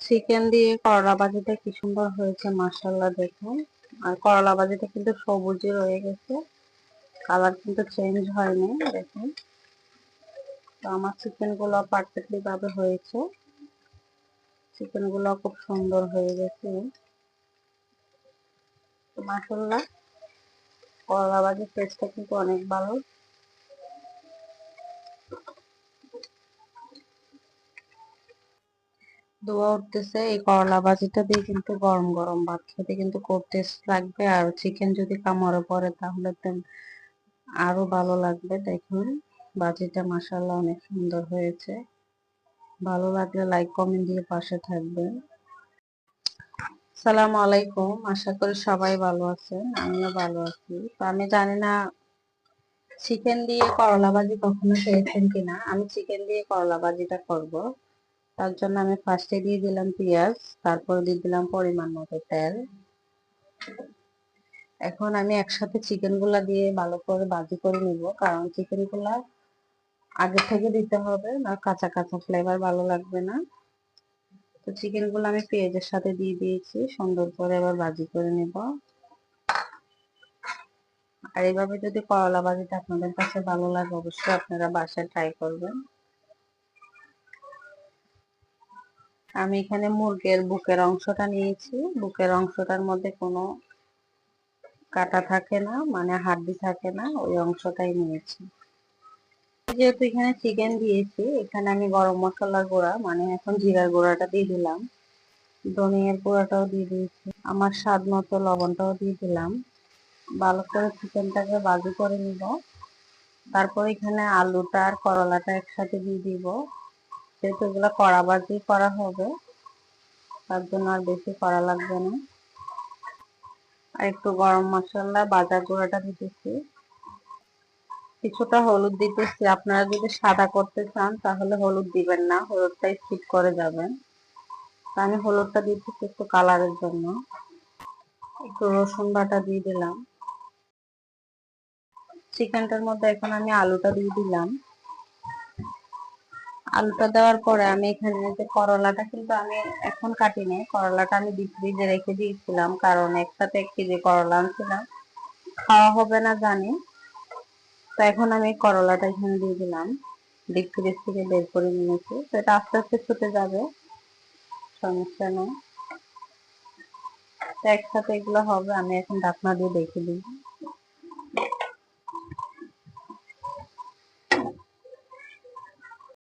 Chicken দিয়ে করলা ভাজিটা কি সুন্দর হয়েছে মাশাআল্লাহ, দেখুন। আর করলা ভাজিটা কিন্তু সবুজই রয়ে গেছে, কালার কিন্তু চেঞ্জ হয়নি, দেখুন। তো আমার চিকেন গুলো পারফেক্টলি ভাবে হয়েছে, চিকেন গুলো খুব সুন্দর হয়ে গেছে। তো মাশাআল্লাহ, করলা ভাজির টেস্টটা কিন্তু অনেক ভালো। ধোয়া উঠতেছে, এই করলা ভাজিটা দিয়ে কিন্তু গরম গরম ভাত খেতে কিন্তু খুব টেস্ট লাগবে। আর চিকেন যদি কামড়ে পড়ে তাহলে তো আরো ভালো লাগবে। দেখুন ভাজিটা মাশাআল্লাহ অনেক সুন্দর হয়েছে। ভালো লাগলে লাইক কমেন্ট দিয়ে পাশে থাকবেন। আসসালামু আলাইকুম, আশা করি সবাই ভালো আছেন, আমিও ভালো আছি। তো আমি জানি না চিকেন দিয়ে করলা ভাজি কখনো খেয়েছেন কিনা। আমি চিকেন দিয়ে করলা ভাজিটা করব। তার জন্য আমি ফার্স্টে দিয়ে দিলাম পেঁয়াজ, তারপর দিয়ে দিলাম পরিমাণ মতো তেল। এখন আমি একসাথে চিকেন গুলা দিয়ে ভালো করে ভাজি করে নিব, কারণ চিকেন গুলা আগে থেকে দিতে হবে, না কাঁচা কাঁচা ফ্লেভার ভালো লাগবে না। তো চিকেন গুলো আমি পেঁয়াজের সাথে দিয়ে দিয়েছি, সুন্দর করে এবার ভাজি করে নিব। আর এইভাবে যদি করলা ভাজিটা আপনাদের কাছে ভালো লাগে, অবশ্যই আপনারা বাসায় ট্রাই করবেন। আমি এখানে মুরগির বুকের অংশটা নিয়েছি, বুকের অংশটার মধ্যে কোনো কাটা থাকে না, মানে হাড্ডি থাকে না, ওই অংশটাই নিয়েছি। যেহেতু এখানে চিকেন দিয়েছি, এখানে আমি গরম মশলার গুঁড়া মানে এখন জিরার গুঁড়াটা দিয়ে দিলাম, ধনিয়ার গুঁড়াটাও দিয়ে দিয়েছি, আমার স্বাদ মতো লবণটাও দিয়ে দিলাম। ভালো করে চিকেনটাকে ভাজি করে নিব। তারপর এখানে আলুটা আর করলাটা একসাথে দিয়ে দিব, যেহেতু এগুলো কড়া ভাজি করা হবে, তার জন্য আর বেশি করা লাগবে না। আর একটু গরম মশলা বাজার গুঁড়াটা দিতেছি, কিছুটা হলুদ দিতেছি। আপনারা যদি সাদা করতে চান তাহলে হলুদ দিবেন না, হলুদটা স্কিপ করে যাবেন। আমি হলুদটা দিতেছি একটু কালারের জন্য। একটু রসুন বাটা দিয়ে দিলাম। চিকেনটার মধ্যে এখন আমি আলুটা দিয়ে দিলাম। আলুটা দেওয়ার পরে আমি এখানে যে করলাটা কিন্তু আমি এখন কাটিনি, করলাটা আমি ডিপ ফ্রিজে রেখে দিয়েছিলাম, কারণ একসাথে 1 কেজি করলা আনছিলাম, খাওয়া হবে না জানি। তো এখন আমি করলাটা এখানে দিয়ে দিলাম, ডিপ ফ্রিজ থেকে বের করে নিয়েছি। তো এটা আস্তে আস্তে ছুটে যাবে, সমস্যা নেই। তো একসাথে এগুলো হবে, আমি এখন ঢাকনা দিয়ে রেখে দিই।